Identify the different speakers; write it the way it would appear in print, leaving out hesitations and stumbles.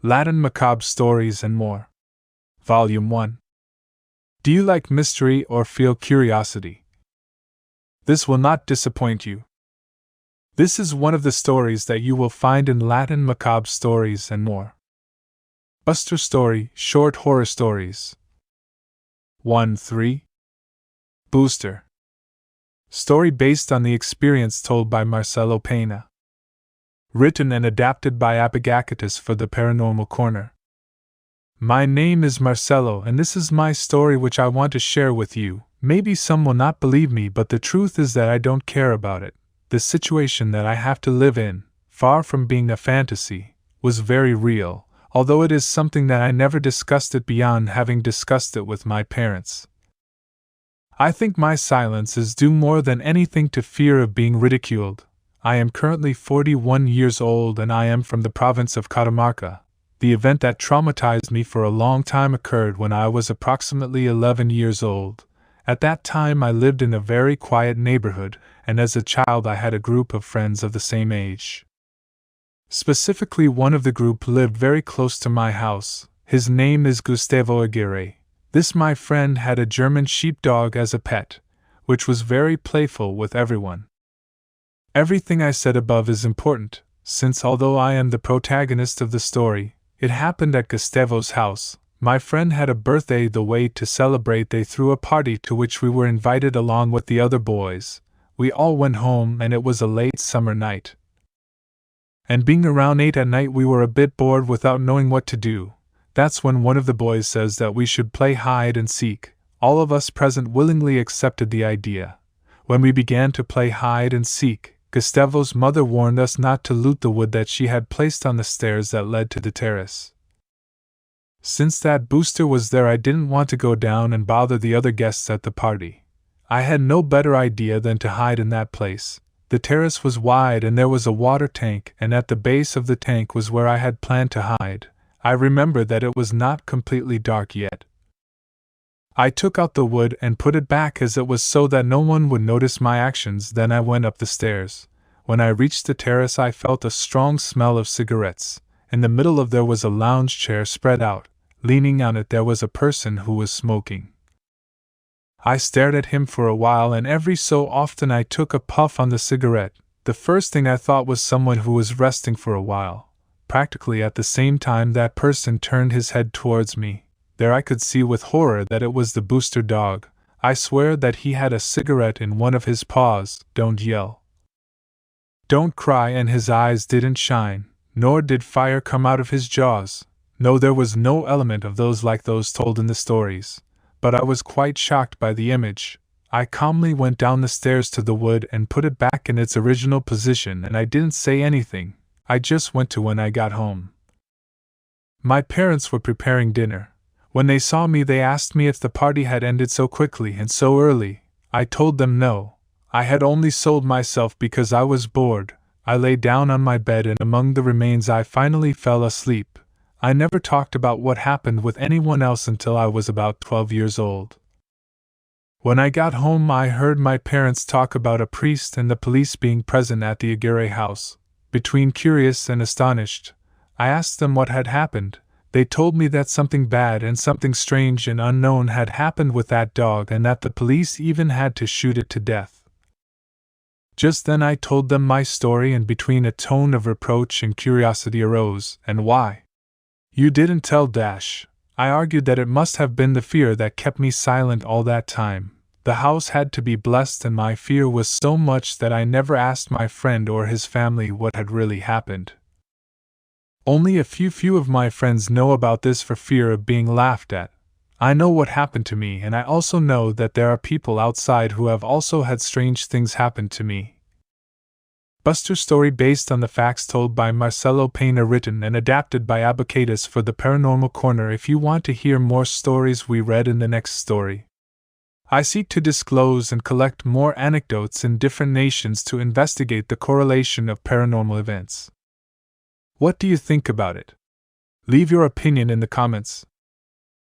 Speaker 1: Latin Macabre Stories and More. Volume 1. Do you like mystery or feel curiosity? This will not disappoint you. This is one of the stories that you will find in Latin Macabre Stories and More. BOSTER Story, Short Horror Stories. 1-3. BOSTER. Story based on the experience told by Marcelo Pena. Written and adapted by Apagacatus for the Paranormal Corner. My name is Marcelo, and this is my story which I want to share with you. Maybe some will not believe me, but the truth is that I don't care about it. The situation that I have to live in, far from being a fantasy, was very real, although it is something that I never discussed it beyond having discussed it with my parents. I think my silence is due more than anything to fear of being ridiculed. I am currently 41 years old and I am from the province of Catamarca. The event that traumatized me for a long time occurred when I was approximately 11 years old. At that time I lived in a very quiet neighborhood, and as a child I had a group of friends of the same age. Specifically, one of the group lived very close to my house. His name is Gustavo Aguirre. This my friend had a German sheepdog as a pet, which was very playful with everyone. Everything I said above is important, since although I am the protagonist of the story, it happened at Gustavo's house. My friend had a birthday. The way to celebrate, they threw a party to which we were invited along with the other boys. We all went home and it was a late summer night. And being around 8 at night, we were a bit bored without knowing what to do. That's when one of the boys says that we should play hide and seek. All of us present willingly accepted the idea. When we began to play hide and seek, Gustavo's mother warned us not to loot the wood that she had placed on the stairs that led to the terrace. Since that Booster was there, I didn't want to go down and bother the other guests at the party. I had no better idea than to hide in that place. The terrace was wide and there was a water tank, and at the base of the tank was where I had planned to hide. I remember that it was not completely dark yet. I took out the wood and put it back as it was so that no one would notice my actions. Then I went up the stairs. When I reached the terrace, I felt a strong smell of cigarettes. In the middle of there was a lounge chair spread out. Leaning on it there was a person who was smoking. I stared at him for a while, and every so often I took a puff on the cigarette. The first thing I thought was someone who was resting for a while. Practically at the same time that person turned his head towards me. There I could see with horror that it was the Booster dog. I swear that he had a cigarette in one of his paws. Don't yell. Don't cry, and his eyes didn't shine, nor did fire come out of his jaws. No, there was no element of those like those told in the stories. But I was quite shocked by the image. I calmly went down the stairs to the wood and put it back in its original position, and I didn't say anything. I just went to when I got home. My parents were preparing dinner. When they saw me, they asked me if the party had ended so quickly and so early. I told them no. I had only sold myself because I was bored. I lay down on my bed, and among the remains I finally fell asleep. I never talked about what happened with anyone else until I was about 12 years old. When I got home, I heard my parents talk about a priest and the police being present at the Aguirre house. Between curious and astonished, I asked them what had happened. They told me that something bad and something strange and unknown had happened with that dog, and that the police even had to shoot it to death. Just then I told them my story, and between a tone of reproach and curiosity arose. And why? You didn't tell Dash. I argued that it must have been the fear that kept me silent all that time. The house had to be blessed, and my fear was so much that I never asked my friend or his family what had really happened. Only a few of my friends know about this for fear of being laughed at. I know what happened to me, and I also know that there are people outside who have also had strange things happen to me. BOSTER story based on the facts told by Marcelo Pena, written and adapted by Apagacatus for the Paranormal Corner. If you want to hear more stories we read in the next story. I seek to disclose and collect more anecdotes in different nations to investigate the correlation of paranormal events. What do you think about it? Leave your opinion in the comments.